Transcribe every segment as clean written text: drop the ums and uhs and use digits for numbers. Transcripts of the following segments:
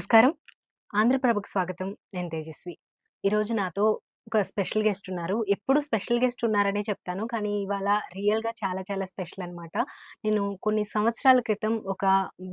నమస్కారం. ఆంధ్రప్రభకు స్వాగతం. నేను తేజస్వి. ఈరోజు నాతో ఒక స్పెషల్ గెస్ట్ ఉన్నారు. ఎప్పుడు స్పెషల్ గెస్ట్ ఉన్నారనే చెప్తాను. కానీ ఇవాళ రియల్‌గా చాలా చాలా స్పెషల్ అనమాట. నేను కొన్ని సంవత్సరాల క్రితం ఒక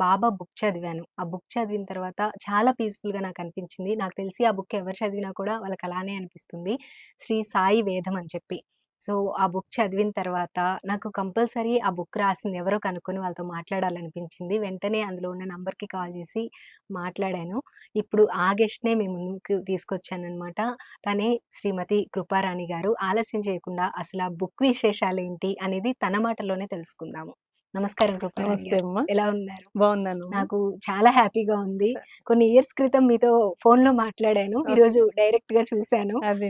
బాబా బుక్ చదివాను. ఆ బుక్ చదివిన తర్వాత చాలా పీస్‌ఫుల్‌గా నాకనిపించింది. నాకు తెలిసి ఆ బుక్ ఎవరు చదివినా కూడా వాళ్ళకి అలానే అనిపిస్తుంది. శ్రీ సాయి వేదం అని చెప్పి. సో, ఆ బుక్ చదివిన తర్వాత నాకు కంపల్సరీ ఆ బుక్ రాసింది ఎవరో కనుక్కొని వాళ్ళతో మాట్లాడాలనిపించింది. వెంటనే అందులో ఉన్న నంబర్‌కి కాల్ చేసి మాట్లాడాను. ఇప్పుడు ఆ గెస్ట్‌నే మీ ముందుకు తీసుకొచ్చాననమాట. తనే శ్రీమతి కృపారాణి గారు. ఆలస్యం చేయకుండా అసల ఆ బుక్ విశేషాలేంటి అనేది తన మాటల్లోనే తెలుసుకుందాము. నమస్కారం కృపారాణి నమస్తే గారు. అమ్మా. ఎలా ఉన్నారు? బాగున్నాను. నాకు చాలా హ్యాపీగా ఉంది. స కొన్ని ఇయర్స్ క్రితం మీతో ఫోన్‌లో మాట్లాడాను. ఓకే. ఈరోజు డైరెక్ట్‌గా చూసాను. అది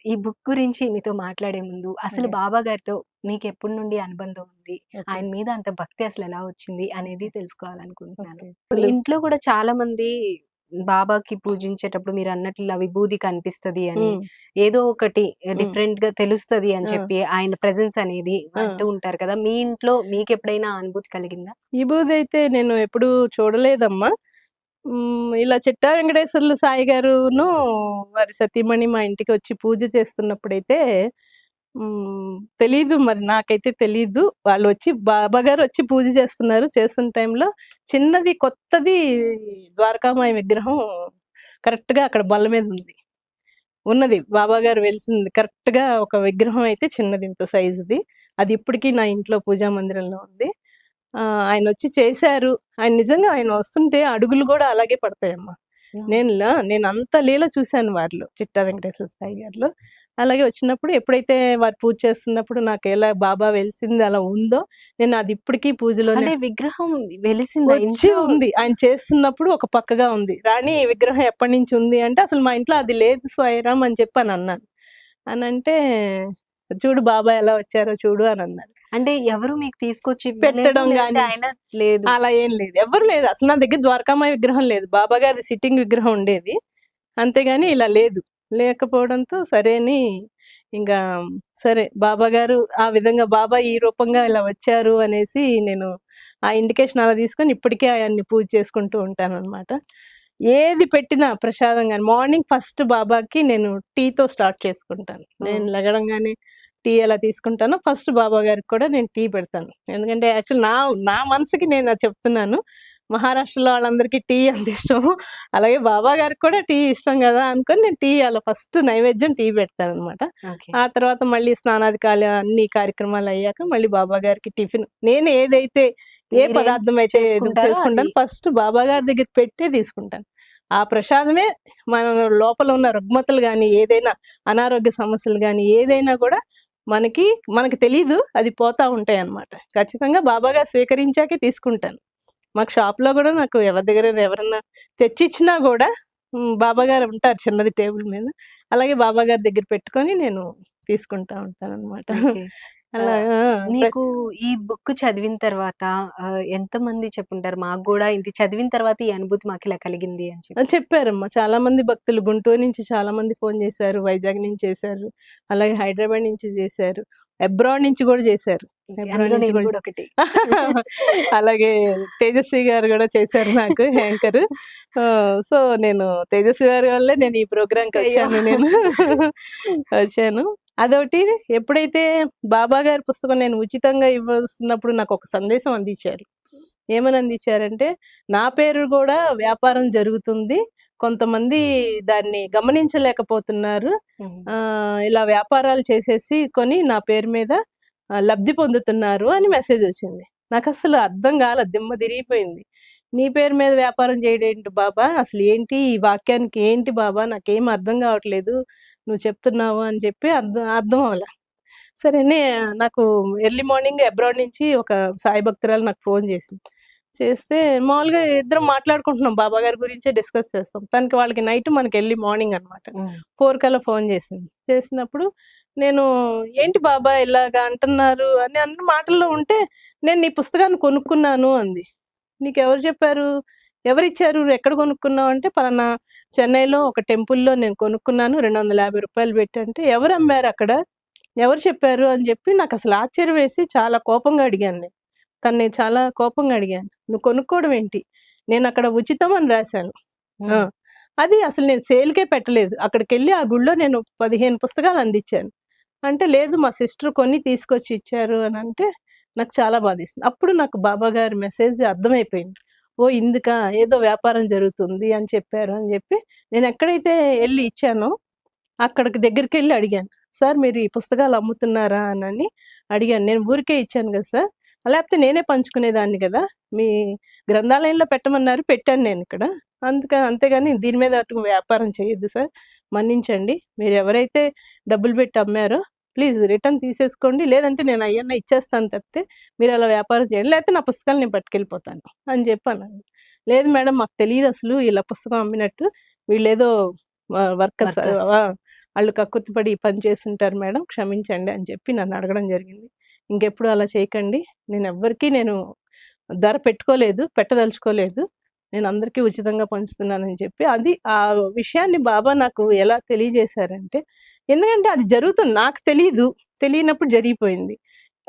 ఈ బుక్ గురించి మీతో మాట్లాడే ముందు అసలు అదే. బాబా గారితో మీకెప్పటి నుండి అనుబంధం ఉంది? ఓకే. ఆయన మీద అంత భక్తి అసలెలా వచ్చింది అనేది తెలుసుకోవాలనుకుంటున్నాను. ఓకే. ఇప్పుడు ఇంట్లో కూడా చాలా మంది బాబాకి పూజించేటప్పుడు మీరన్నట్లు ఇలా విభూది కనిపిస్తది అని, హ్మ్. ఏదో ఒకటి హ్మ్. డిఫరెంట్‌గా తెలుస్తది అని ఆ! చెప్పి ఆయన ప్రెజెన్స్ అనేది ఆ! అంటూ ఉంటారు కదా! మీ ఇంట్లో మీకెప్పుడైనా ఆ అనుభూతి కలిగిందా? విభూదయితే నేను ఎప్పుడూ చూడలేదమ్మా. ఇలా చిట్టా వెంకటేశ్వర్లు సాయి గారును వారి సతీమణి మా ఇంటికొచ్చి పూజ చేస్తున్నప్పుడైతే తెలీదు మరి నాకైతే తెలీదు. వాళ్ళొచ్చి బాబా గారొచ్చి పూజ చేస్తున్నారు. చేస్తున్న టైంలో చిన్నది కొత్తది ద్వారకామాయి విగ్రహం కరెక్ట్‌గా అక్కడ బల్ల మీదుంది. ఉన్నది. బాబాగారు వెలిసింది. కరెక్ట్‌గా ఒక విగ్రహం అయితే చిన్నది ఇంత సైజుది. అది ఇప్పటికి నా ఇంట్లో పూజా మందిరంలో ఉంది. ఆయనొచ్చి చేశారు. ఆయన వస్తుంటే అడుగులు గూడా అలాగే పడతాయమ్మా. హ్మ్. నేనంత లీల చూశాను వారిలో. చిట్టా వెంకటేశ్వర స్వామి గారిలో. అలాగే వచ్చినప్పుడు ఎప్పుడైతే వారు పూజ చేస్తున్నప్పుడు నాకెలా బాబా వెలిసింది అలా ఉందో, నేను అది ఇప్పటికి పూజలోనే అంటే విగ్రహం వెలిసిందా వచ్చి ఇంట్లో? ఉంది. ఆయన చేస్తున్నప్పుడు ఒక పక్కగా ఉంది. రాణి ఈ విగ్రహం ఎప్పటినుంచి ఉంది అంటే, "అసలు మా ఇంట్లో అది లేదు సాయిరాం" అని చెప్పనన్నాను. అనంటే, "చూడు బాబా ఎలా వచ్చారో చూడు" అనన్నారు. అంటే ఎవరు మీకు తీసుకొచ్చి ఇవ్వలేదు పెట్టడం లేదంటే గాని, ఆయన లేదు. అలా ఏం లేదు. ఎవ్వరు లేదు. అసలు నా దగ్గర ద్వారకామాయి విగ్రహం లేదు. బాబా గారి సిట్టింగ్ విగ్రహం ఉండేది. అంతేగాని ఇలా లేదు. లేకపోవడంతో సరే అని ఇంగా సరే బాబా గారు ఆ విధంగా బాబా ఈ రూపంగా ఇలా వచ్చారు అనేసి నేను ఆ ఇండికేషన్ అలా తీసుకొని ఇప్పటికే ఆయన్ని పూజ చేసుకుంటూ ఉంటాననమాట. ఏది పెట్టినా ప్రసాదం గాని మార్నింగ్ ఫస్ట్ బాబాకి నేను టీతో స్టార్ట్ చేసుకుంటాను. నేను హ్మ్. లెగడంగానే టీ ఎలా తీసుకుంటానో ఫస్ట్ బాబా గారికి కూడా నేను టీ పెడతాను. ఎందుకంటే యాక్చువల్ నా నా మనసుకి నేను అది చెప్తున్నాను. మహారాష్ట్రలో వాళ్ళందరికీ టీ అంత ఇష్టము. అలాగే బాబా గారికి కూడా టీ ఇష్టం గదా! అనుకోని నేను టీ అలా ఫస్ట్ నైవేద్యం టీ పెడతాననమాట. ఓకే. ఆ తర్వాత మళ్ళీ స్నానాదికాలు అన్ని కార్యక్రమాలయ్యాక మళ్ళీ బాబా గారికి టిఫిన్ నేను ఏదైతే ఏ మీరేం పదార్థం అయితే చేసుకుంటారో అది చేసుకుంటానో ఫస్ట్ బాబా గారి దగ్గర పెట్టే తీసుకుంటాను. ఆ ప్రసాదమే మన లోపల ఉన్న రుగ్మతలు గాని, ఏదైనా అనారోగ్య సమస్యలు గాని, ఏదైనా కూడా మనకి మనకు తెలీదు. అది పోతా ఉంటాయన్నమాట. ఖచ్చితంగా బాబా గారు స్వీకరించాకే తీసుకుంటాను. మాకు షాప్‌లో గూడా నాకు ఎవరి దగ్గరైనా ఎవరన్నా తెచ్చిచ్చినా గూడా బాబాగారు ఉంటారు చిన్నది టేబుల్ మీద. అలాగే బాబాగారి దగ్గర పెట్టుకొని నేను తీసుకుంటా ఉంటాననమాట. ఓకే. అలా ఆహ్, ఆ! మీకు ఈ బుక్ చదివిన తర్వాత ఎంతమంది చెప్పుంటారు మాకు గూడా ఇది చదివిన తర్వాత ఈ అనుభూతి మాకిలా కలిగింది అని చెప్పి? చెప్పారమ్మా. చాలామంది భక్తులు గుంటూరు నుంచి చాలామంది ఫోను జేశారు. వైజాగ్ నుంచి చేశారు. అలాగే హైదరాబాద్ నుంచి జేశారు. అబ్రాడ్ నుంచి గూడా జేశారు. అబ్రాడ్ అందులో నుంచి నేను గూడా గూడా ఒకటి. అలాగే తేజస్వి గారు గూడా చేశారు నాకు యాంకరు. సో, నేను తేజస్వి గారి వల్లే నేను ఈ అయ్యో! ప్రోగ్రామ్‌కొచ్చాను నేను. వచ్చాను. అదోటి ఎప్పుడైతే బాబా గారి పుస్తకం నేను ఉచితంగా ఇవ్వాల్సినప్పుడు నాకొక సందేశం అందించారు. ఏమని అందించారంటే, నా పేరు గూడా వ్యాపారం జరుగుతుంది. కొంతమంది దాన్ని గమనించలేకపోతున్నారు. హ్మ్. ఇలా వ్యాపారాలు చేసేసి నా పేరు మీద లబ్ధి పొందుతున్నారు అని మెసేజొచ్చింది. నాకసలు అర్థం గాల. దిమ్మ తిరిగిపోయింది. నీ పేరు మీద వ్యాపారం చేయడేంటి బాబా? అసలు ఏంటి? ఈ వాక్యానికి ఏంటి బాబా? నాకేం అర్థం గావట్లేదు. నువ్వు చెప్తున్నావు అని చెప్పి అర్థం అవ్వల. సరే నాకు ఎర్లీ మార్నింగ్ అబ్రాడ్ నుంచి ఒక సాయి భక్తురాలు నాకు ఫోను చేసింది. చేస్తే మామూలుగా ఇద్దరం మాట్లాడుకుంటున్నాం. బాబా గారి గురించే డిస్కస్ చేస్తాం. వాళ్ళకి నైట్ మనకి ఎర్లీ మార్నింగ్ అనమాట. హ్మ్. 4 కల్లా ఫోను చేసింది. చేసినప్పుడు నేను "ఏంటి బాబా ఇలాగ అంటున్నారు" అని అన్న మాటల్లో ఉంటే, "నేను నీ పుస్తకాన్ని కొనుక్కున్నాను" అంది. "నీకెవరు చెప్పారు? ఎవరిచ్చారు? ఎక్కడ కొనుక్కున్నావు?" అంటే, "పలానా చెన్నైలో ఒక టెంపుల్‌లో నేను కొనుక్కున్నాను. రూ. 250 పెట్టి" అంటే, "ఎవరమ్మారక్కడ? ఎవరు చెప్పారు?" అని చెప్పి నాకసలు ఆశ్చర్యం వేసి చాలా కోపంగా అడిగాను నేను. తనని చాలా కోపంగా అడిగాను. "నువ్వు కొనుక్కోవడం ఏంటి? నేనక్కడ ఉచితం అని రాశాను. ఆ! అది అసలు నేను సేల్‌కే పెట్టలేదు. అక్కడికెళ్ళి ఆ గుడిలో నేను 15 పుస్తకాలు అందించాను. అంటే లేదు మా సిస్టర్ కొన్ని తీసుకొచ్చి ఇచ్చారు అనంటే నాకు చాలా బాధేసింది. అప్పుడు నాకు బాబా గారి మెసేజ్ అర్థమైపోయింది. ఓహ్! ఇందుకా ఏదో వ్యాపారం జరుగుతుంది అని చెప్పారు అని చెప్పి నేనెక్కడైతే ఎళ్లి ఇచ్చానో అక్కడికి దగ్గరికెళ్లి అడిగాను. సార్ మీరు ఈ పుస్తకాలు అమ్ముతున్నారా అనని అడిగాను. నేను ఊరికే ఇచ్చాను గదా సార్! లేపోతే నేనే పంచుకునేదాన్ని గదా! మీ గ్రంథాలయంలో పెట్టమన్నారు పెట్టాను నేనిక్కడ. అంతేగాని దీని మీద అటు వ్యాపారం చేయొద్దు సార్. మన్నించండి. మీరెవరైతే డబ్బులు పెట్టి అమ్మారో ప్లీజ్ రిటర్న్ తీసేసుకోండి. లేదంటే నేను అయ్యన్నా ఇచ్చేస్తాను తప్పితే మీరలా వ్యాపారం చేయండి. లేతే నా పుస్తకాలు నేను పట్టుకెళ్ళిపోతాను అని జెప్పన్నాను. లేదు మేడం మాకు తెలీదసలు ఇలా పుస్తకం అమ్మినట్టు. వీళ్ళేదో వర్కర్స్ వర్కర్స్. ఆ! ఆళ్ళు కక్కుర్తిపడి ఈ పని చేసుంటారు మేడం క్షమించండి అని చెప్పి నన్ను అడగడం జరిగింది. ఇంకెప్పుడు అలా చేయకండి. నేను ధర పెట్టుకోలేదు. పెట్టదలుచుకోలేదు. నేను అందరికీ ఉచితంగా పంచుతున్నానని చెప్పి అది ఆ విషయాన్ని బాబా నాకు ఎలా తెలియజేశారంటే ఎందుకంటే అది జరుగుతుంది. నాకు తెలీదు. తెలియనప్పుడు జరిగిపోయింది.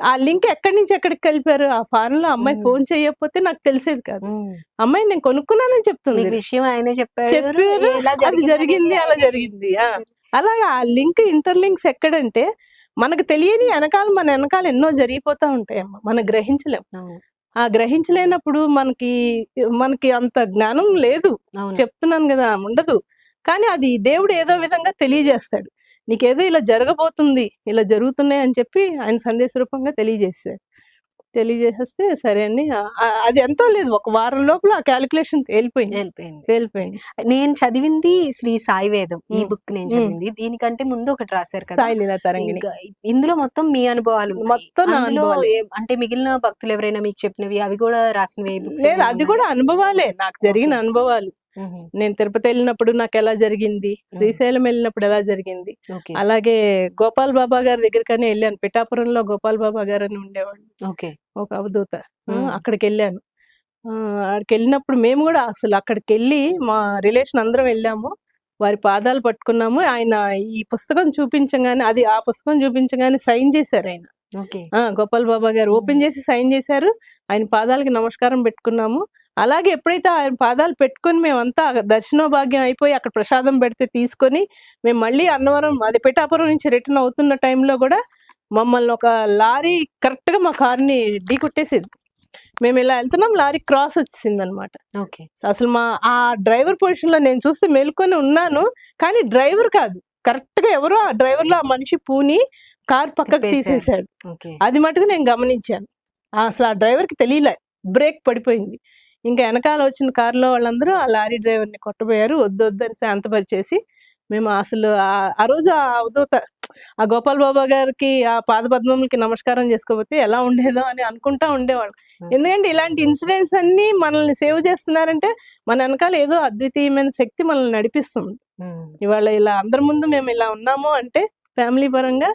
ఆ లింక్ ఎక్కడి నుంచి ఎక్కడికి కలిపారు? ఆ ఫారెన్‌లో అమ్మాయి హ్మ్. ఫోను చేయకపోతే నాకు తెలిసేది కాదు. హ్మ్. అమ్మాయి నేను కొనుక్కున్నానని చెప్తుంది. మీకు విషయం ఆయనే చెప్పారు. చెప్పారు. ఎలా అది జరిగిందనేది జరిగింది. అలా ఆయనే జరిగింది. ఆ! అలాగా ఆ లింక్ ఇంటర్‌లింక్స్ ఎక్కడంటే, మనకు తెలియని మన ఎనకాల ఎన్నో జరిగిపోతా ఉంటాయమ్మ. మనం గ్రహించలేం. అవును. ఆ గ్రహించలేనప్పుడు మనకి అంత జ్ఞానం లేదు. అవును. చెప్తున్నాను గదా! ఉండదు. కానీ అది దేవుడు ఏదో విధంగా తెలియజేస్తాడు. నీకేదో ఇలా జరగబోతుంది. ఇలా జరుగుతున్నాయి అని చెప్పి ఆయన సందేశ రూపంగా తెలియజేసారు. తెలియజేసేస్తే సరే అని అది ఎంతో లేదు. ఒక వారం లోపల ఆ కాలిక్యులేషన్ తేలిపోయింది. వెళ్ళిపోయింది. తేలిపోయింది. నేను చదివింది శ్రీ సాయి వేదం. ఈ హ్మ్. బుక్ నేను హ్మ్. చదివింది. దీనికంటే ముందు ఒకటి రాసారు కదా! సాయి లీలా తరంగిణి. ఇంకా ఇందులో మొత్తం మీ అనుభవాలున్నాయి. మొత్తం నా అందులో అనుభవాలే. అంటే మిగిలిన భక్తులెవరైనా మీకు చెప్పినవి అవి గూడా రాసినవి ఏ బుక్స్ లేదు ఏమైనా అది ఉన్నాయా? కూడా అనుభవాలే. నాకు జరిగిన ఓకే. అనుభవాలు. హుహు. నేను తిరుపతెళ్ళినప్పుడు నాకెలా జరిగింది, హ్మ్. శ్రీశైలం ఎళ్ళినప్పుడు ఎలా జరిగింది, ఓకే. అలాగే గోపాల్ బాబా గారి దగ్గరికని ఎళ్ళాను. పిఠాపురంలో గోపాల్ బాబా గారని ఉండేవాళ్ళు. ఓకే. ఒక అవధూత. హ్మ్. అక్కడికెళ్ళాను. ఆడికెళ్ళినప్పుడు మేము గూడా అసలు అక్కడికెళ్ళి మా రిలేషన్ అందరం ఎళ్ళాము. వారి పాదాలు పట్టుకున్నాము. ఆయన ఈ పుస్తకం చూపించంగానే ఆ పుస్తకం చూపించగానే సైన్ జేశారాయన. ఓకే. గోపాల్ బాబా గారు హ్మ్. ఓపెన్ చేసి సైన్ చేశారు. ఆయన పాదాలకి నమస్కారం పెట్టుకున్నాము. అలాగే ఎప్పుడైతే ఆయన పాదాలు పెట్టుకొని మేమంతా దర్శన భాగ్యం అయిపోయి అక్కడ ప్రసాదం పెడితే తీసుకొని మేము మళ్ళీ అన్నవరం అది పిఠాపురం నుంచి రిటర్న్ అవుతున్న టైంలో గూడా మమ్మల్ని ఒక లారీ కరెక్ట్‌గా మా కార్‌ని ఢీకొట్టేసింది. మేమిలా ఎళ్తున్నాం లారీ క్రాస్ వచ్చేసిందనమాట. ఓకే. అసలు ఆ డ్రైవర్ పొజిషన్‌లో నేను చూస్తే మెలుకొని ఉన్నాను. కానీ డ్రైవర్ కాదు. కరెక్ట్‌గా ఎవరో ఆ డ్రైవర్‌లో ఆ మనిషి పూని కారు పక్కకు తిప్పేసారు. తీసేసాడు. ఓకే. అది మటుకు నేను గమనించాను. అసలు ఆ డ్రైవర్‌కి తెలీలే. బ్రేక్ పడిపోయింది. ఇంకా ఎనకాల వచ్చిన కారులో వాళ్ళందరూ ఆ లారీ డ్రైవర్‌ని కొట్టబోయారు. వద్దొద్దని శాంతపరిచేసి మేము అసలు ఆ రోజు ఆ అవధూత ఆ గోపాల్ బాబా గారికి ఆ పాదపద్మములకి నమస్కారం చేసుకోపోతే ఎలా ఉండేదో అని అనుకుంటా ఉండేవాళ్ళం. ఓకే. ఎందుకంటే ఇలాంటి ఇన్సిడెంట్స్ అన్నీ మనల్ని సేవ్ చేస్తున్నారంటే మన ఎనకాల ఏదో అద్వితీయమైన శక్తి మనల్ని నడిపిస్తుంది. హ్మ్. ఇవాళ ఇలా అందరి ముందు మేము ఇలా ఉన్నాము అంటే ఫ్యామిలీ పరంగా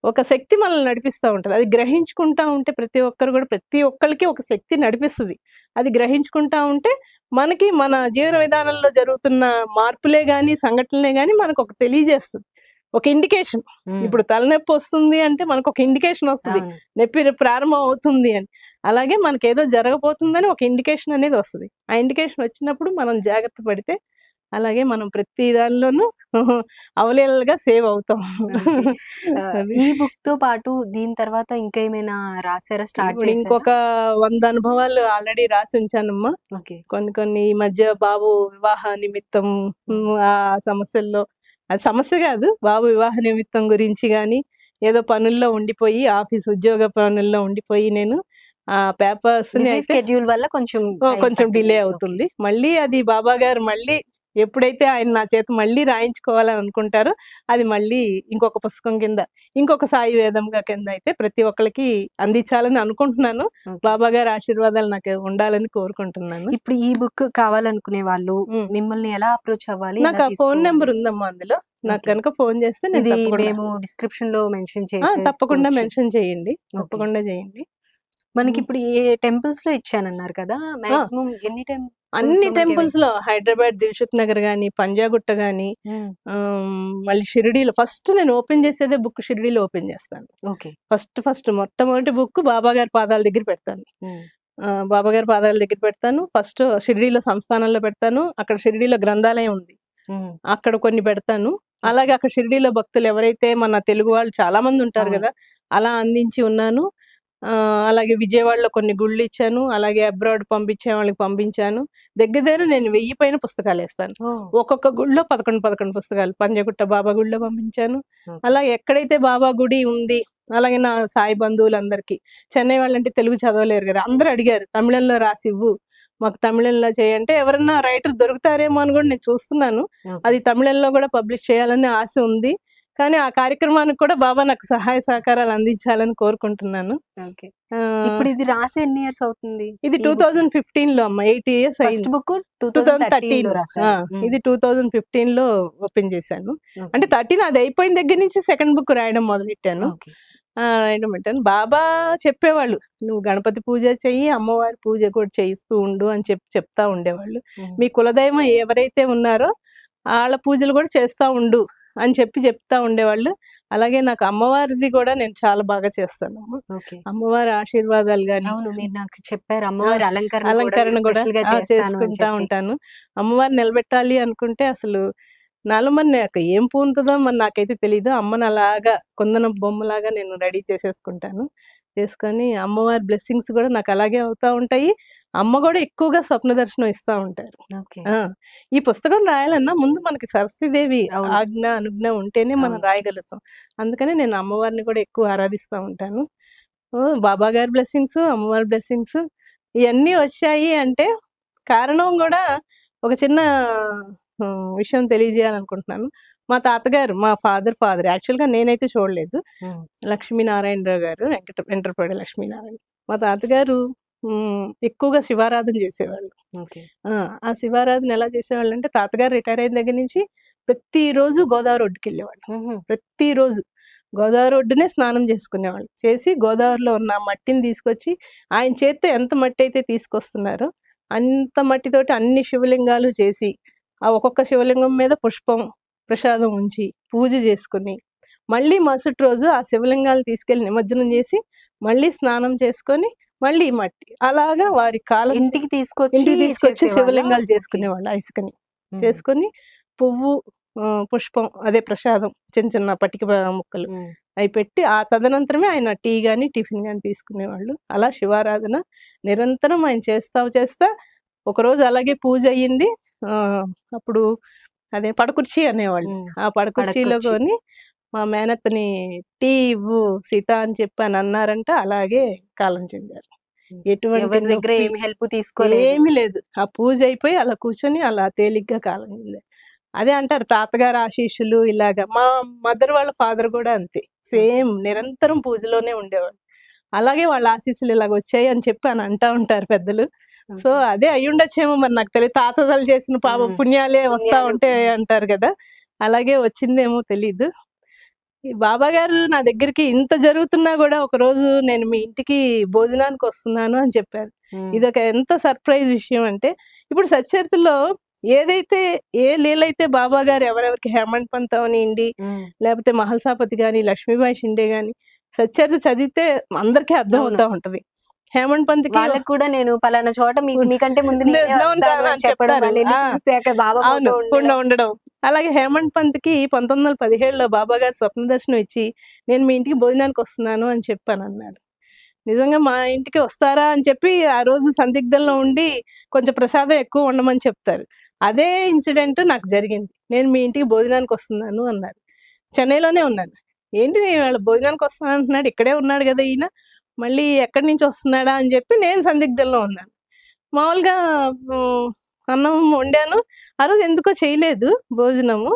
ఒక శక్తి మనల్ని నడిపిస్తా ఉంటది. అది గ్రహించుకుంటా ఉంటే ప్రతి ఒక్కరు గూడా ప్రతి ఒక్కళ్ళకి ఒక శక్తి నడిపిస్తది. అది గ్రహించుకుంటా ఉంటే మనకి మన జీవన విధానంలో జరుగుతున్న మార్పులే గాని, సంఘటనలే గాని మనకొక తెలియజేస్తది. ఒక ఇండికేషన్. హ్మ్. ఇప్పుడు తలనొప్పొస్తుంది అంటే మనకొక ఇండికేషన్ ఒస్తది. అవును. నొప్పి ప్రారంభం అవుతుంది అని. అలాగే మనకేదో జరగబోతుందని ఒక ఇండికేషన్ అనేది వస్తది. ఆ ఇండికేషన్ వచ్చినప్పుడు మనం జాగ్రత్త పడితే అలాగే మనం ప్రతి దానిలోనూ అవలీలగా సేవ్ అవుతాం. ఓకే. అది. ఈ బుక్‌తో పాటు దీని తర్వాత ఇంకా ఏమైనా రాసారా? స్టార్ట్ ఇప్పుడు చేసారా? ఇంకొక 100 అనుభవాలు ఆల్రెడీ రాసుంచానమ్మా. ఓకే. కొన్ని కొన్ని ఈ మధ్య బాబు వివాహ నిమిత్తం హ్మ్. ఆ సమస్యల్లో అది సమస్య గాదు. బాబు వివాహ నిమిత్తం గురించి గాని, ఏదో పనుల్లో ఉండిపోయి ఆఫీస్ ఉద్యోగ పనుల్లో ఉండిపోయి నేను ఆ పేపర్స్‌ని బిజీ అయితే స్కెడ్యూల్ వల్ల కొంచెం టైం కొంచెం డిలే పట్టింది. ఓకే. అవుతుంది. మళ్ళీ అది బాబా గారు మళ్ళీ ఎప్పుడైతే ఆయన నా చేత మళ్ళీ రాయించుకోవాలని అనుకుంటారో, అది మళ్ళీ ఇంకొక పుస్తకం కింద, ఇంకొక సాయి వేదంగా కింద అయితే ప్రతి ఒక్కళ్ళకి అందించాలని అనుకుంటున్నాను. ఓకే. బాబా గారి ఆశీర్వాదాలు నాకు ఉండాలని కోరుకుంటున్నాను. ఇప్పుడు ఈ బుక్ కావాలనుకునే వాళ్ళు హ్మ్. మిమ్మల్ని ఎలా అప్రోచ్ అవ్వాలి? నాకు ఎలా ఆ ఫోను తీసుకోవాలి? నంబర్ ఉందమ్మా అందులో. నాకు ఓకే. గనుక ఫోను చేస్తే నేను ఇది తప్పకుండా మేము డిస్క్రిప్షన్‌లో మెన్షన్ తప్పకుండా చేసేసుకోవచ్చు. మెన్షన్ చేయండి. ఓకే. తప్పకుండా చేయండి. హ్మ్. మనకిప్పుడు టెంపుల్స్‌లో ఇచ్చానన్నారు కదా! ఆ! మాక్సిమం ఎన్ని అన్ని టెంపుల్స్‌లో మనకివి టెంపుల్స్‌లో హైదరాబాద్ దిల్‌సుఖ్ నగర్ గాని, పంజాగుట్ట గాని హ్మ్. మళ్ళీ షిరిడీలో ఫస్ట్ నేను ఓపెన్ చేసేదే బుక్ షిరిడీలో ఓపెన్ చేస్తాను. ఓకే. ఫస్ట్ మొట్టమొదటి బుక్ బాబా గారి పాదాల దగ్గర పెడతాను. హ్మ్. బాబాగారి పాదాల దగ్గర పెడతాను. ఫస్ట్ షిరిడీలో సంస్థానంలో పెడతాను. అక్కడ షిరిడీలో గ్రంథాలయం ఉంది. హ్మ్. అక్కడ కొన్ని పెడతాను. ఓకే. అలాగే అక్కడ షిరిడీలో భక్తులు ఎవరైతే మన తెలుగు వాళ్ళు చాలా మంది ఉంటారు అవును. గదా! అలా అందించి ఉన్నాను. అలాగే విజయవాడలో కొన్ని గుళ్ళిచ్చాను. అలాగే అబ్రాడ్ పంపించే వాళ్ళకి పంపించాను. దగ్గర దగ్గర నేను 1000 పైన పుస్తకాలేస్తాను. ఓహ్! ఒక్కొక్క గుడిలో 11, 11 పుస్తకాలు. పంజగుట్ట బాబా గుడిలో పంపించాను. ఓకే. అలా ఎక్కడైతే బాబా గుడి ఉంది, అలాగే నా సాయి బంధువులందరికీ. చెన్నై వాళ్ళంటే తెలుగు చదవలేరు గదా! అందరూ అడిగారు, "తమిళంలో రాసివ్వు. మాకు తమిళంలో చేయంటే" ఎవరన్నా రైటర్ దొరుకుతారేమో అని గూడా నేను చూస్తున్నాను. ఓకే. అది తమిళంలో గూడా పబ్లిష్ చేయాలని ఆశ ఉంది. కానీ ఆ కార్యక్రమానికి కూడా బాబా నాకు సహాయ సహకారాలు అందించాలని కోరుకుంటున్నాను. ఓకే. ఆహ్, ఇప్పుడు ఇది రాసి ఎన్ని ఇయర్స్ అవుతుంది? ఇది ఈ బుక్ రాసి? 2015లో అమ్మ. 8 ఇయర్స్ ఫస్ట్ అయింది. బుక్ 2013లో 2013 రాసారు. హ్మ్. ఇది 2015లో ఓపెన్ చేశాను. అంటే ఓకే. 13 అది అయిపోయిన దగ్గర నుంచి సెకండ్ బుక్ రాయడం మొదలెట్టాను. ఓకే. రాయడం పెట్టాను. బాబా చెప్పేవాళ్ళు, "నువ్వు గణపతి పూజ చెయ్యి, అమ్మవారి పూజ కూడా చేయిస్తూ ఉండు" అని చెప్తా ఉండేవాళ్ళు. హ్మ్. "మీ కులదైవం ఎవరైతే ఉన్నారో ఆళ్ళ పూజలు కూడా చేస్తా ఉండు" అని చెప్తా ఉండేవాళ్ళు. అలాగే నాకు అమ్మవారిది కూడా నేను చాలా బాగా చేస్తానమ్మ. ఓకే. అమ్మవారి ఆశీర్వాదాలు గాని, అవును. మీరు నాకు చెప్పారు. ఆ! అమ్మవారి అలంకరణ కూడా అలంకరణ మీరు గూడా స్పెషల్‌గా చేస్తాను అని చేసుకుంటా చెప్పి. ఉంటాను. అమ్మవారిని నిలబెట్టాలి అనుకుంటే అసలు నాలో మరి నాకు ఏం పూనుతదో మరి నాకైతే తెలీదు. అమ్మని అలాగా కుందనం బొమ్మలాగా నేను రెడీ చేసేసుకుంటాను. చేసుకొని అమ్మవారి బ్లెస్సింగ్స్ గూడా నాకు అలాగే అవుతా ఉంటాయి. అమ్మ గూడా ఎక్కువగా స్వప్న దర్శనం ఇస్తా ఉంటారు. ఓకే. ఆ! ఈ పుస్తకం రాయాలన్నా ముందు మనకి సరస్వతీదేవి అవును. ఆజ్ఞ, అనుజ్ఞ ఉంటేనే మనం అవును. రాయగలుగుతాం. అందుకని నేను అమ్మవారిని కూడా ఎక్కువ ఆరాధిస్తా ఉంటాను. బాబా గారి బ్లెస్సింగ్స్, అమ్మవారి బ్లెస్సింగ్స్ ఇయన్నీ వచ్చాయి అంటే కారణం గూడా ఒక చిన్న విషయం తెలియజేయాలనుకుంటున్నాను. మా తాతగారు, మా ఫాదర్ యాక్చువల్‌గా నేనైతే చూడలేదు. హ్మ్. లక్ష్మీనారాయణరావు గారు, వెంట్రపాడి లక్ష్మీనారాయణ. మా తాతగారు ఎక్కువగా శివారాధన చేసేవాళ్ళు. ఓకే. ఆ! ఆ శివారాధన ఎలా చేసేవాళ్ళంటే తాతగారు రిటైర్ అయిన దగ్గర నుంచి ప్రతిరోజు గోదావరి ఒడ్డుకెళ్ళేవాళ్ళు. హుహు. ప్రతిరోజు గోదావరి ఒడ్డునే స్నానం చేసుకునేవాళ్ళు. చేసి గోదావరిలో ఉన్న మట్టిని తీసుకొచ్చి ఆయన చేత్తో ఎంత మట్టయితే తీసుకొస్తున్నారో అంత మట్టితోటి అన్ని శివలింగాలు చేసి, ఆ ఒక్కొక్క శివలింగం మీద పుష్పం, ప్రసాదం ఉంచి, పూజ చేసుకొని, మళ్ళీ మరుసటి రోజు ఆ శివలింగాలు తీసుకెళ్ళి నిమజ్జనం చేసి, మళ్ళీ స్నానం చేసుకొని, మళ్ళీ మట్టి. అలాగా వారి కాలం ఇంటికి తీసుకొచ్చి ఇంటికి తీసుకొచ్చి చేసేవాళ్ళా? శివలింగాలు ఓకే. చేసుకునేవాళ్ళు ఆ ఇసుకని. హ్మ్. చేసుకొని పువ్వు, పుష్పం అదే ప్రసాదం చిన్న చిన్న పటిక ముక్కలు హ్మ్. అయి పెట్టి ఆ తదనంతరమే ఆయన టీ గాని, టిఫిన్ గాని తీసుకునేవాళ్ళు. అలా శివారాధన నిరంతరం ఆయన చేస్తా ఒకరోజు అలాగే పూజ అయ్యింది. ఆహ్, అప్పుడు అదే పడకుర్చీ అనేవాళ్ళు. హ్మ్. ఆ పడకుర్చీలో పడకొచ్చి. కొని మా మేనత్తని "టీ ఇవ్వు సీత" అని చెప్పి అన్నారంట. అలాగే కాలం చెందారు. హ్మ్. ఎటువంటి ఎవరి దగ్గర నొప్పి ఏమి హెల్ప్ తీసుకోలేదు. ఏమి లేదు. ఆ పూజ అయిపోయి అలా కూర్చొని అలా తేలిగ్గా కాలం చెందారు. అదే అంటారు తాతగారి ఆశీస్సులు ఇలాగ. మా మదర్ వాళ్ళ ఫాదర్ గూడా అంతే. ఓకే. సేమ్ నిరంతరం పూజలోనే ఉండేవాళ్ళు. అలాగే వాళ్ళ ఆశీస్సులు ఇలాగొచ్చాయి అని చెప్పి అని అంటా ఉంటారు పెద్దలు. So, okay. అదే అయ్యుండొచ్చేమో మరి నాకు తెలీదు. తాతలు చేసిన పాపం హ్మ్. పుణ్యాలే వస్తా పుణ్యాలు. ఉంటాయి హ్మ్. అంటారు గదా! అలాగే వచ్చిందేమో తెలీదు. ఈ బాబా గారు నా దగ్గరికి ఇంత జరుగుతున్నా గూడా ఒకరోజు నేను మీ ఇంటికి భోజనానికొస్తున్నాను అని చెప్పారు. హ్మ్. ఇదొక ఎంత సర్ప్రైజ్ విషయం అంటే, ఇప్పుడు సచ్చరిత్రలో ఏదైతే ఏ లీలైతే బాబా గారు ఎవరెవరికి హేమంత్ పంత్ అవనియండి, హ్మ్. లేపోతే మహల్సాపతి గాని, లక్ష్మీబాయి షిండే గాని సచ్చరిత్ర చదివితే అందరికీ అర్థం అవును. అవుతా ఉంటది. హేమంత్ పంత్‌కి వాళ్ళకి కూడా నేను పలానా చోట మీకంటే ముందు నేనే వస్తాను ఉంటాను అని అని చెప్పడం, చెప్తారు. వాళ్ళెళ్లి చూస్తే అక్కడ బాబా అవును. ఫోటో ఉండడం. ఉండడం. అలాగే హేమంత్ పంత్‌కి 1917లో బాబా గారు స్వప్న దర్శనం ఇచ్చి, "నేను మీ ఇంటికి భోజనానికొస్తున్నాను" అని చెప్పానన్నారు. నిజంగా మా ఇంటికి వస్తారా అని చెప్పి ఆ రోజు సందిగ్ధంలో ఉండి కొంచెం ప్రసాదం ఎక్కువ వండమని చెప్తారు. అదే ఇన్సిడెంట్ నాకు జరిగింది. "నేను మీ ఇంటికి భోజనానికొస్తున్నాను" అన్నారు. చెన్నైలోనే ఉన్నాను. "ఏంటి ఇవాళ భోజనానికొస్తాను అంటున్నాడు, ఇక్కడే ఉన్నాడు గదా ఈయన, మళ్ళీ ఎక్కడి నుంచి వస్తున్నాడా?" అని చెప్పి నేను సందిగ్ధంలో ఉన్నాను. మామూలుగా హ్మ్, అన్నం వండాను. ఆ రోజు ఎందుకో చేయలేదు భోజనము.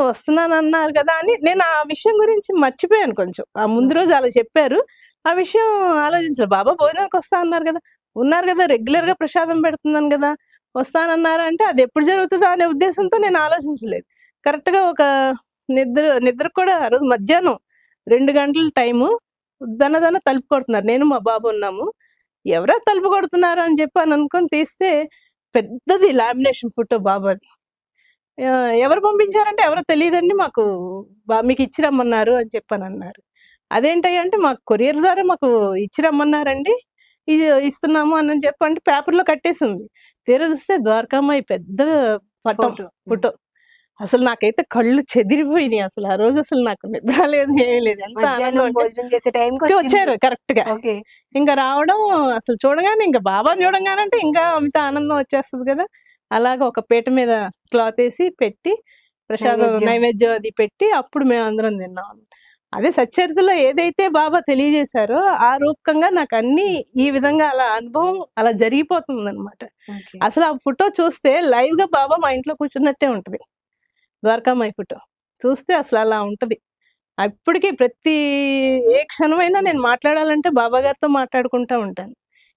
వస్తున్నానన్నారు కదా! అని నేను ఆ విషయం గురించి మర్చిపోయాను కొంచెం. ఆ ముందు ఓకే. రోజు అలా చెప్పారు. ఆ విషయం ఆలోచించలే. బాబా భోజనానికొస్తా అన్నారు గదా! ఉన్నారు గదా! రెగ్యులర్‌గా ప్రసాదం పెడుతున్నాను గదా! వస్తానన్నారు అంటే అదెప్పుడు జరుగుతదా అనే ఉద్దేశంతో నేను ఆలోచించలేదు. కరెక్ట్‌గా ఒక నిద్రకు కూడా ఆ రోజు మధ్యాహ్నం 2 గంటల టైము. దన తలుపు కొడుతున్నారు. నేను మా బాబు ఉన్నాము. ఎవరా తలుపు కొడుతున్నారు అని చెప్పి అని అనుకోని తీస్తే పెద్దది లామినేషన్ ఫోటో బాబాది. ఎవరు పంపించారంటే ఎవరో తెలీదండి మాకు మీకిచ్చి రమ్మన్నారు అని చెప్పనన్నారు. అదేంటయ్యా అంటే మాకు కొరియర్ ద్వారా మాకు ఇచ్చి రమ్మన్నారండి. ఇది ఇస్తున్నాము అని చెప్పంటే పేపర్‌లో కట్టేసింది. తీరా చూస్తే ద్వారకామాయి పెద్ద పటం, ఫోటో. ఫోటో. అసలు నాకైతే కళ్ళు చెదిరిపోయినాయి అసలు. ఆ రోజు అసలు నాకు నిద్ర లేదు, ఏమీ లేదు. ఎంత ఆనందం మధ్యాహ్నం అంటే భోజనం చేసే టైంకొచ్చింది. వచ్చారు కరెక్ట్‌గా. ఓకే. ఇంక రావడం అసలు చూడగానే ఇంక బాబాని చూడంగానే అంటే ఇంకా అంత ఆనందం వచ్చేస్తది కదా! అలాగా ఒక పీట మీద క్లాతేసి పెట్టి ప్రసాదం నైవేద్యం. నైవేద్యం అది పెట్టి అప్పుడు మేమందరం తిన్నాం. అదే సచ్చరితలో ఏదైతే బాబా తెలియజేశారో ఆ రూపకంగా నాకన్నీ ఈ విధంగా అలా అనుభవం అలా జరిగిపోతుందనమాట. ఓకే. అసలు ఆ ఫోటో చూస్తే లైవ్‌గా బాబా మా ఇంట్లో కూర్చున్నట్టే ఉంటది. ద్వారకామాయి ఫోటో. చూస్తే అసలలా ఉంటది. ఇప్పటికి ప్రతి ఏ క్షణమైనా నేను మాట్లాడాలంటే బాబా గారితో మాట్లాడుకుంటా ఉంటాను.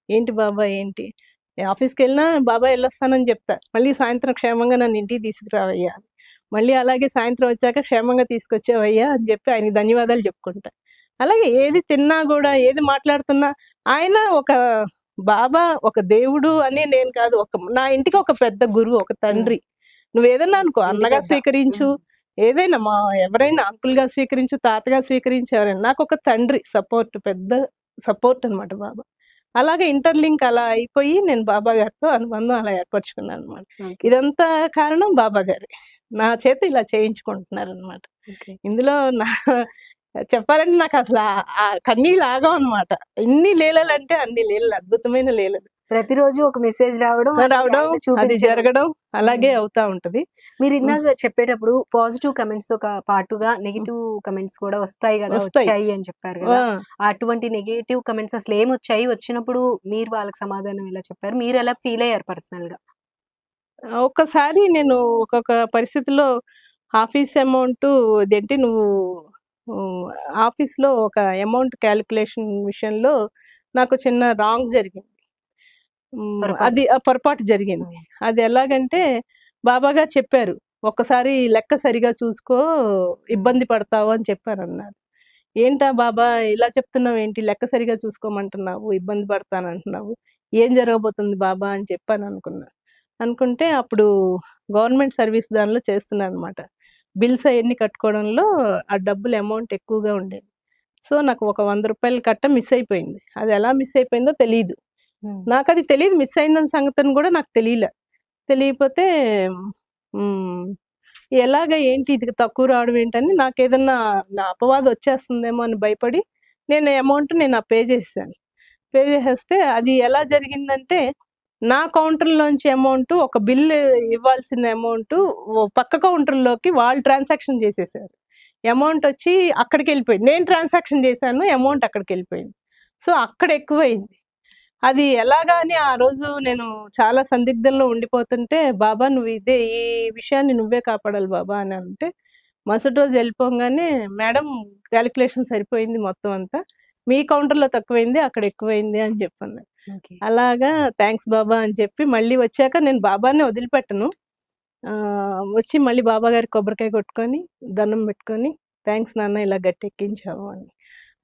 ఏంటి బాబా ఏంటి? ఆఫీస్‌కెళ్ళినా బాబా ఎళ్ళొస్తానని జెప్తా. మళ్ళీ సాయంత్రం క్షేమంగా నన్ను ఇంటికి తీసుకురావయ్యా అని. మళ్ళీ అలాగే సాయంత్రం వచ్చాక క్షేమంగా తీసుకొచ్చావయ్యా అని జెప్పి ఆయనకి ధన్యవాదాలు జెప్పుకుంటా. అలాగే ఏది తిన్నా గూడా, ఏది మాట్లాడుతున్నా ఆయన ఒక బాబా, ఒక దేవుడు అని నేను కాదు. నా ఇంటికి ఒక పెద్ద గురువు, ఒక హ్మ్. తండ్రి. నువ్వేదన్నా అనుకో ఇంటి అన్నగా పెద్ద. స్వీకరించు, హ్మ్. ఏదైనా ఎవరైనా అంకుల్‌గా స్వీకరించు, తాతగా స్వీకరించు ఎవరైనా. నాకొక తండ్రి సపోర్ట్, పెద్ద సపోర్ట్ అనమాట బాబా. అలాగే ఇంటర్‌లింక్ అలా అయిపోయి నేను బాబా గారితో అనుబంధం అలా ఏర్పరచుకున్నాననమాట. ఓకే. ఇదంతా కారణం బాబా గారే. నా చేత ఇలా చేయించుకుంటున్నారనమాట. ఓకే. ఇందులో చెప్పాలంటే నాకసల ఆ కన్నీళ్ళు ఆగవనమాట. ఇన్ని లీలలంటే అన్ని లీలలు, అద్భుతమైన లీలలు. ప్రతిరోజు ఒక మెసేజ్ రావడం, అది రావడం, ఆయన అది చూపించడం. జరగడం అలాగే హ్మ్. అవుతా ఉంటది. హ్మ్. మీరిందాక చెప్పేటప్పుడు పాజిటివ్ కమెంట్స్‌తో పాటుగా నెగెటివ్ కమెంట్స్ కూడా వస్తాయి గదా! వస్తాయి. వచ్చాయి అని చెప్పారు ఆ! గదా! అటువంటి నెగెటివ్ కమెంట్స్ అసలేమొచ్చాయి? వచ్చినప్పుడు మీరు వాళ్ళకి సమాధానం ఎలా చెప్పారు? మీరెలా ఫీల్ అయ్యారు పర్సనల్‌గా? ఒక్కసారి నేను ఒకొక్క పరిస్థితిలో ఆఫీస్ అమౌంటు ఇదేంటి నువ్వు హ్మ్. ఆఫీస్‌లో ఒక అమౌంట్ కాలిక్యులేషన్ విషయంలో నాకు చిన్న రాంగ్ జరిగింది. పొరపాటు. అది పొరపాటు జరిగింది. హ్మ్. అది ఎలాగంటే బాబాగారు చెప్పారు. "ఒక్కసారి లెక్క సరిగా చూసుకో, హ్మ్. ఇబ్బంది పడతావు" అని చెప్పారన్నారు. "ఏంటా బాబా ఇలా చెప్తున్నావేంటి? లెక్క సరిగా చూసుకోమంటున్నావు, ఇబ్బంది పడతానంటున్నావు. ఏం జరగబోతుంది బాబా" అని చెప్పననుకున్నా. అనుకుంటే అప్పుడు గవర్నమెంట్ సర్వీస్ దానిలో చేస్తున్నాననమాట. బిల్స్ అయన్నీ కట్టుకోవడంలో ఆ డబ్బులు అమౌంట్ ఎక్కువగా ఉండేది. సో, నాకు ఒక రూ. 100 కట్ట మిస్ అయిపోయింది. అది ఎలా మిస్ అయిపోయిందో తెలీదు. హ్మ్. నాకది తెలీదు, మిస్ అయిందని సంగతని గూడా నాకు తెలీల. తెలియపోతే హ్మ్. ఎలాగ ఏంటి ఇది తక్కువ రావడం ఏంటని నాకేదన్నా నా అపవాదొచ్చేస్తుందేమో అని భయపడి నేను అమౌంట్ పే చేసేసాను. పే చేసేస్తే అది ఎలా జరిగిందంటే, నా కౌంటర్‌లోంచి అమౌంట్ ఒక బిల్ ఇవ్వాల్సిన అమౌంట్ పక్క కౌంటర్‌లోకి వాళ్ళు ట్రాన్సాక్షన్ చేసేసారు. అమౌంటొచ్చి అక్కడికెళ్ళిపోయింది. నేను ట్రాన్సాక్షన్ చేశాను. అమౌంట్ అక్కడికెళ్ళిపోయింది. సో, అక్కడ ఎక్కువయింది. అది ఎలాగా అని ఆ రోజు నేను చాలా సందిగ్ధంలో ఉండిపోతుంటే, "బాబా నువ్వు ఈ విషయాన్ని నువ్వే కాపాడాలి బాబా" అని అంటే, మరుసటి రోజు వెళ్ళిపోంగానే, "మేడం కాలిక్యులేషన్ సరిపోయింది మొత్తం అంతా. మీ కౌంటర్‌లో తక్కువైంది, అక్కడ ఎక్కువైంది" అని చెప్పన్నారు. ఓకే. అలాగా థాంక్స్ బాబా అని చెప్పి మళ్ళీ వచ్చాక నేను బాబానే వదిలిపెట్టను. వచ్చి మళ్ళీ బాబా గారికి కొబ్బరికాయ కొట్టుకొని, దండం పెట్టుకొని, "థాంక్స్ నాన్న ఇలా గట్టెక్కించావు" అని.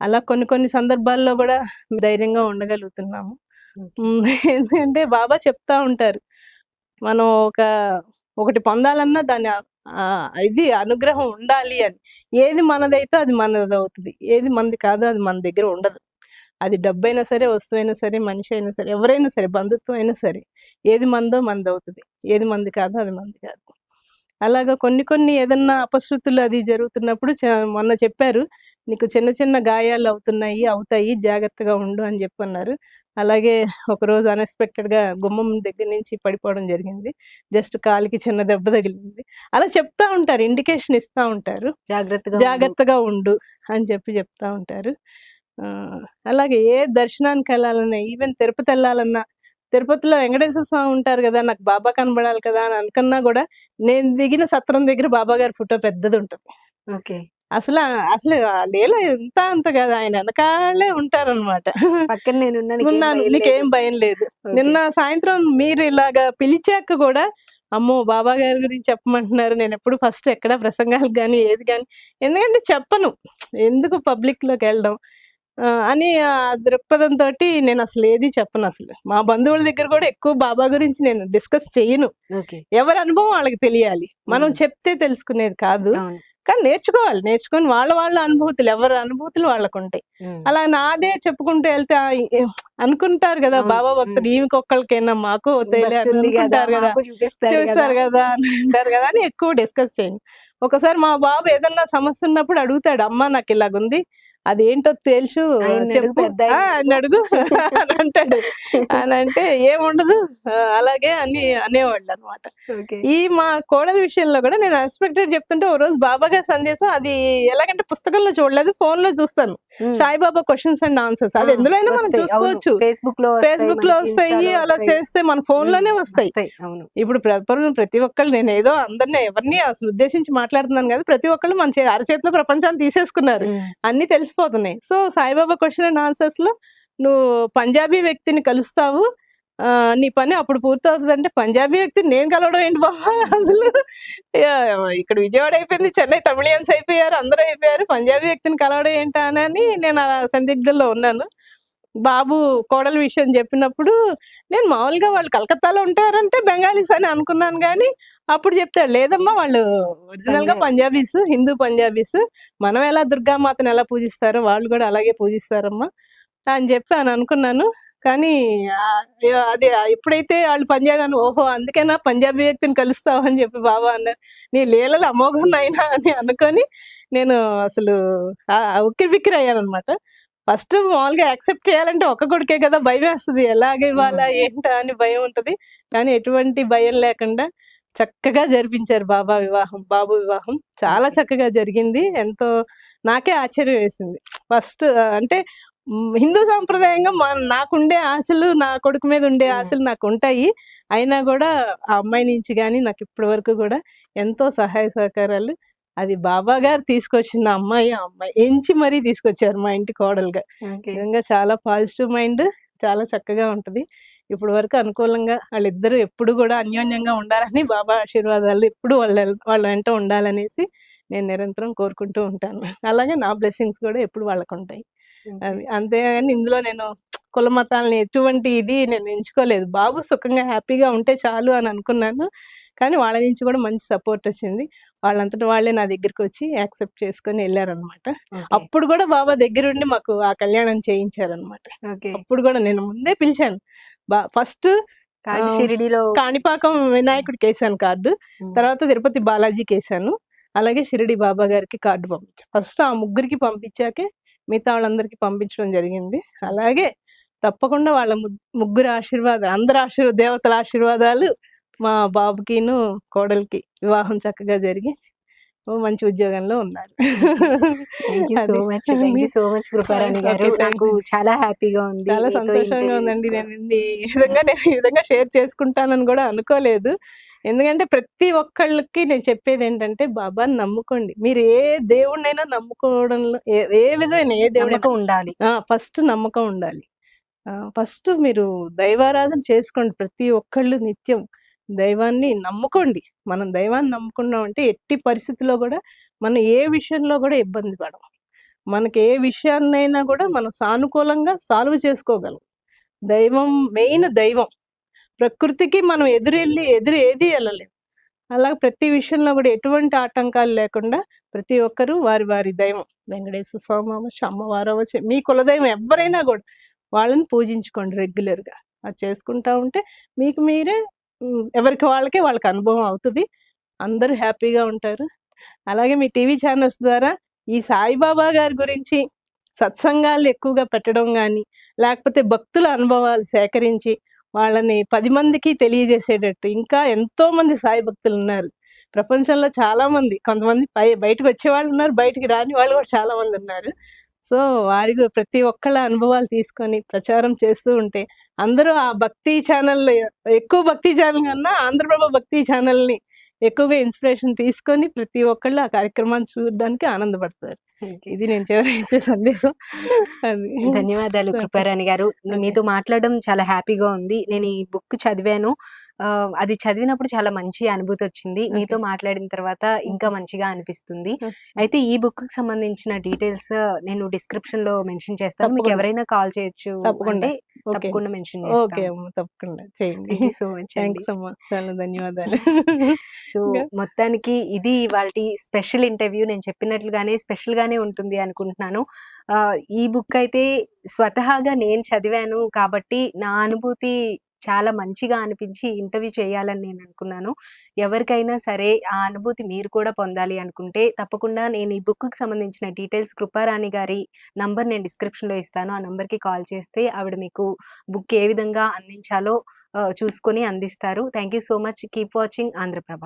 అలా కొన్ని కొన్ని సందర్భాల్లో గూడా ధైర్యంగా ఉండగలుగుతున్నాము. ఓకే. హ్మ్. ఎందుకంటే బాబా చెప్తా ఉంటారు. మనం ఒకటి పొందాలన్నా దాని ఇది అనుగ్రహం ఉండాలి అని. ఏది మనదైతే అది మనదవుతది. ఏది మనది కాదో అది మన దగ్గర ఉండదు. అది డబ్బైనా సరే, వస్తువైనా సరే, మనిషి అయినా సరే, ఎవరైనా సరే, బంధుత్వం అయినా సరే. ఏది మనదో మనదవుతది. ఏది మనది కాదో అది మనది కాదు. అలాగా కొన్ని కొన్ని ఏదన్నా అపశృతులు అది జరుగుతున్నప్పుడు మొన్న చెప్పారు. "నీకు చిన్న చిన్న గాయాలవుతున్నాయి, అవుతాయి. జాగ్రత్తగా ఉండు" అని జెప్పన్నారు. అలాగే ఒకరోజు అన్‌ఎక్స్‌పెక్టెడ్‌గా గుమ్మం దగ్గర నుంచి పడిపోవడం జరిగింది. జస్ట్ కాలికి చిన్న దెబ్బ తగిలింది. అలా చెప్తా ఉంటారు. ఇండికేషన్ ఇస్తా ఉంటారు. జాగ్రత్తగా ఉండు. జాగ్రత్తగా ఉండు అని చెప్పి చెప్తా ఉంటారు. అలాగే ఏ దర్శనానికెళ్ళాలన్నా ఈవెన్ తిరుపతెళ్ళాలన్నా, తిరుపతిలో వెంకటేశ్వర స్వామి ఉంటారు గదా! నాకు బాబా కనబడాలి కదా! అని అనుకున్నా గూడా, నేను దిగిన సత్రం దగ్గర బాబా గారి ఫోటో పెద్దదుంటది. ఓకే. అసలు ఆ లీల ఇంత అంత గాదు. ఆయన ఎనకాలే ఉంటారనమాట. పక్కన నేనున్నా నీకేం ఉన్నాను. భయం లేదు. నీకేం భయం లేదు. ఓకే. నిన్న సాయంత్రం మీరిలాగా పిలిచాక గూడా, అమ్మో! బాబా గారి గురించి చెప్పమంటున్నారు. నేనెప్పుడు ఫస్ట్ ఎక్కడ ప్రసంగాలకు గాని, ఏది గాని ఎందుకంటే చెప్పను. ఎందుకు పబ్లిక్‌లోకెళ్ళడం అని దృక్పథంతోటి నేనసలేది చెప్పనసలు. మా బంధువుల దగ్గర గూడా ఎక్కువ బాబా గురించి నేను డిస్కస్ చెయ్యను. ఓకే. ఎవరి అనుభవం వాళ్ళకి తెలియాలి. మనం హ్మ్. చెప్తే తెలుసుకునేది కాదు. అవును. కానీ నేర్చుకోవాలి. నేర్చుకొని వాళ్ళ అనుభూతులు ఎవరి అనుభూతులు వాళ్ళకుంటాయి. హ్మ్. అలా నాదే చెప్పుకుంటూ వెళ్తే అనుకుంటారు గదా! అవును. బాబా హ్మ్. భక్తులు ఈమెకొక్కళ్ళకేనా మాకు వద్దులే అని భక్తుంది గదా! అనుకుంటారు గదా! మాకు చూపిస్తారు గదా! చూస్తారు గదా! అని అంటారు గదా! అని ఎక్కువ డిస్కస్ చేయను. ఒకసారి మా బాబు ఏదన్నా సమస్య ఉన్నప్పుడు అడుగుతాడు. అమ్మ నాకిలాగుంది. అదేంటో తేల్చు ఆయన్నడుగు చెప్పు. పెద్దాయనడుగు. ఆయన్నడుగు అని అంటాడు. అనంటే ఏముండదు అలాగే అని అనేవాళ్ళనమాట. ఓకే. ఈ మా కోడలి విషయంలో గూడా నేను అన్‌ఎక్స్‌పెక్టెడ్ చెప్తుంటే ఓ రోజు బాబా గారి సందేశం అది ఎలాగంటే పుస్తకంలో చూడలేదు. ఫోన్‌లో చూస్తాను. హ్మ్. Saibaba questions and answers. ఆ! అది ఎందులోనైనా మనం వస్తాయి. అవును. చూసుకోవచ్చు. ఫేస్‌బుక్‌లో వస్తాయి. ఫేస్‌బుక్‌లో మనకి వస్తాయి. ఇన్‌స్టాలో అలా వస్తాయి. చేస్తే మన హ్మ్. ఫోన్‌లోనే వస్తాయి. వస్తాయి. అవును. ఇప్పుడు ప్రతి ఒక్కళ్ళు నేనేదో అందరిని ఎవరిని అసలు ఉద్దేశించి మాట్లాడుతున్నాను కాదు. ప్రతి ఒక్కళ్ళు మన అరచేతిలో ప్రపంచాన్ని తీసేసుకున్నారు. హ్మ్. అన్నీ తెలిసిపోతున్నాయి. సో, సాయిబాబా క్వెషన్ అండ్ ఆన్సర్స్‌లో నువ్వు పంజాబీ వ్యక్తిని కలుస్తావు. నీ పని అప్పుడు పూర్తవుతదంటే, పంజాబీ వ్యక్తిని నేను కలవడం ఏంటి బాబు అసలు ఇక్కడ విజయవాడ అయిపోయింది. చెన్నై తమిళియన్స్ అయిపోయారు. అందరూ అయిపోయారు. పంజాబీ వ్యక్తిని కలవడం ఏంటా అని నేను సందిగ్ధంలో ఉన్నాను. బాబు కోడలి విషయం చెప్పినప్పుడు నేను మామూలుగా వాళ్ళు కలకత్తాలో ఉంటారంటే బెంగాలీస్ అని అనుకున్నాను గానీ, అప్పుడు చెప్తాడు లేదమ్మా వాళ్ళు ఒరిజినల్‌గా పంజాబ్. Punjabis, Hindu Punjabis. మనం ఎలా దుర్గామాతను ఎలా పూజిస్తారో వాళ్ళు గూడా అలాగే పూజిస్తారమ్మా అని చెప్పి అని అనుకున్నాను. కానీ అది ఎప్పుడైతే ఆళ్ళు పంజాబీ అని ఓహో! అందుకేనా పంజాబీ వ్యక్తిని కలుస్తావు అని చెప్పి బాబా అన్నారు. నీ లీలలు అమోఘం నాయనా అని అనుకోని నేను అసలు ఉక్కిరిబిక్కిరయ్యాననమాట. ఫస్ట్ మామూలుగా యాక్సెప్ట్ చేయాలంటే ఒక్క కొడుకే కదా! భయమేస్తది. ఎలాగివ్వాలా? హ్మ్. ఏంటా? అని భయం ఉంటది. కానీ ఎటువంటి భయం లేకుండా చక్కగా జరిపించారు బాబు వివాహం. చాలా ఓకే. చక్కగా జరిగింది. ఎంతో నాకే ఆశ్చర్యం వేసింది. ఫస్ట్ అంటే హిందూ సాంప్రదాయంగా నాకుండే ఆశలు, నా కొడుకు మీద ఉండే హ్మ్. ఆశలు నాకుంటాయి. అయినా గూడా ఆ అమ్మాయి నుంచి గాని నాకిప్పటి వరకు గూడా ఎంతో సహాయ సహకారాలు అది బాబా గారు తీసుకొచ్చిన అమ్మాయి, ఆ అమ్మాయి ఎంచి మరీ తీసుకొచ్చారు మా ఇంటి కోడలుగా. ఓకే. నిజంగా చాలా పాజిటివ్ మైండ్. చాలా చక్కగా ఉంటది. ఇప్పటి వరకు అనుకూలంగా ఆళ్ళిద్దరూ ఎప్పుడు గూడా అన్యోన్యంగా ఉండాలని బాబా ఆశీర్వాదాలు ఎప్పుడు వాళ్ళ వెంట ఉండాలనేసి నేను నిరంతరం కోరుకుంటూ ఉంటాను. అలాగే నా బ్లెస్సింగ్స్ గూడా ఎప్పుడు వాళ్ళకుంటాయి. ఓకే. అది. అంతేగాని ఇందులో నేను కుల మతాలని ఎటువంటి ఇది నేను ఎంచుకోలేదు. బాబు సుఖంగా, హ్యాపీగా ఉంటే చాలు అని అనుకున్నాను. కానీ వాళ్ళ నుంచి కూడా మంచి సపోర్టొచ్చింది. వాళ్ళంతట వాళ్ళే నా దగ్గరికొచ్చి యాక్సెప్ట్ చేసుకొని ఎళ్లారనమాట. ఓకే. అప్పుడు గూడా బాబా దగ్గరుండి మాకు ఆ కళ్యాణం చేయించారనమాట. ఓకే. అప్పుడు గూడా నేను ముందే పిలిచాను. ఫస్ట్ కార్డ్ ఆహ్, షిరిడీలో కాణిపాకం వినాయకుడికేసాను కార్డు. హ్మ్. తర్వాత తిరుపతి బాలాజీకేసాను. అలాగే షిరిడి బాబా గారికి కార్డ్ పంపించా. ఫస్ట్ ఆ ముగ్గురికి పంపించాకే మిగతా వాళ్ళందరికి పంపించడం జరిగింది. ఓకే. అలాగే తప్పకుండా వాళ్ళ ముగ్గురి ఆశీర్వాదాలు దేవతల ఆశీర్వాదాలు మా బాబుకిను, కోడలికి వివాహం చక్కగా జరిగి మంచి ఉద్యోగంలో ఉన్నారు. ఓకే. థాంక్ యూ సో అది. Much. Thank you so much Kruparani గారు. ఓకే. థాంక్స్ నాకు అండి. చాలా హ్యాపీగా ఉంది చాలా మీతో సంతోషంగా ఇంటర్వ్యూ ఉందండి. తీసుకోవడం. నేను ఈ విధంగా షేర్ చేసుకుంటానని గూడా అనుకోలేదు. ఎందుకంటే ప్రతి ఒక్కళ్ళకి నేను చెప్పేదేంటంటే బాబాని నమ్ముకోండి. మీరు ఏ దేవుడినైనా నమ్ముకోవడంలో ఏ ఏ విధమైన ఏ దేవుడైనా నమ్మకం ఉండాలి. ఫస్ట్ నమ్మకం ఉండాలి. ఫస్ట్ మీరు దైవారాధన చేసుకోండి ప్రతి ఒక్కళ్ళు నిత్యం. దైవాన్ని నమ్ముకోండి. మనం దైవాన్ని నమ్ముకున్నామంటే ఎట్టి పరిస్థితిలో గూడా మనం ఏ విషయంలో గూడా ఇబ్బంది పడం. మనకి ఏ విషయాన్నైనా గూడా మనం సానుకూలంగా సాల్వ్ చేసుకోగలం. దైవం మెయిన్ దైవం. ప్రకృతికి మనం ఎదురు ఏది ఎళ్ళలేం. అలాగే ప్రతి విషయంలో గూడా ఎటువంటి ఆటంకాలు లేకుండా ప్రతి ఒక్కరు వారి దైవం వెంకటేశ్వర స్వామి అవ్వచ్చు, అమ్మవారు అవ్వచ్చు, మీ కులదైవం ఎవ్వరైనా గూడా వాళ్ళని పూజించుకోండి రెగ్యులర్‌గా. అది చేసుకుంటా ఉంటే మీకు మీరే ఎవరికి వాళ్ళకి అనుభవం అవుతది. అందరూ హ్యాపీగా ఉంటారు. అలాగే మీ టీవీ ఛానెల్స్ ద్వారా ఈ సాయిబాబా గారి గురించి సత్సంగాలు ఎక్కువగా పెట్టడం గాని, లేకపోతే భక్తుల అనుభవాలు సేకరించి వాళ్ళని 10 మందికి తెలియజేసేటట్టు ఇంకా ఎంతోమంది సాయి భక్తులున్నారు. ప్రపంచంలో చాలామంది కొంతమంది బయటకొచ్చేవాళ్ళున్నారు, బయటికి రాని వాళ్ళు కూడా చాలామందున్నారు. సో, ప్రతి ఒక్కళ్ళ అనుభవాలు తీసుకొని ప్రచారం చేస్తూ ఉంటే అందరూ ఆ భక్తి ఛానెల్ ఎక్కువ భక్తి ఛానెల్ కన్నా ఆంధ్రప్రభ భక్తి ఛానెల్‌ని ఎక్కువగా ఇన్‌స్పిరేషన్ తీసుకొని ప్రతి ఒక్కళ్ళు ఆ కార్యక్రమాన్ని చూడడానికి ఆనందపడతారు. ఓకే. ఇది నేను చివరగా ఇచ్చే సందేశం. అది. ధన్యవాదాలు ఓకే. కృపారాణి గారు. ఓకే. మీతో మాట్లాడడం చాలా హ్యాపీగా ఉంది. నేను ఈ బుక్ చదివాను. అది చదివినప్పుడు చాలా మంచి అనుభూతొచ్చింది. మీతో ఓకే. మాట్లాడిన తర్వాత ఇంకా ఓకే. మంచిగా అనిపిస్తుంది. ఓకే. అయితే ఈ బుక్‌కి సంబంధించిన డీటెయిల్స్ నేను డిస్క్రిప్షన్‌లో మెన్షన్ చేస్తాను. తప్పకుండా. మీకెవరైనా కాల్ చేయొచ్చు తప్పకుండా. అంటే ఓకే. తప్పకుండా మెన్షన్ ఓకే చేస్తాను. అమ్మ. తప్పకుండా చేయండి. థ్యాంక్ యూ సో మచ్ అండి. థాంక్స్ అమ్మ. చాలా ధన్యవాదాలు. సో, ఇంకా మొత్తానికి ఇది ఇవాల్టి స్పెషల్ ఇంటర్వ్యూ. నేను చెప్పినట్లుగానే స్పెషల్‌గానే ఉంటుంది అనుకుంటున్నాను. ఈ బుక్ అయితే స్వతహాగా నేను చదివాను కాబట్టి నా అనుభూతి చాలా మంచిగా అనిపించి ఇంటర్వ్యూ చేయాలని నేను అనుకున్నాను. ఎవరికైనా సరే ఆ అనుభూతి మీరు కూడా పొందాలి అనుకుంటే తప్పకుండా నేను ఈ బుక్‌కి సంబంధించిన డీటెయిల్స్ కృపారాణి గారి నంబర్ నేను డిస్క్రిప్షన్‌లో ఇస్తాను. ఆ నంబర్‌కి కాల్ చేస్తే ఆవిడ మీకు బుక్ ఏ విధంగా అందించాలో చూసుకొని అందిస్తారు. Thank you so much. Keep watching Andhraprabha.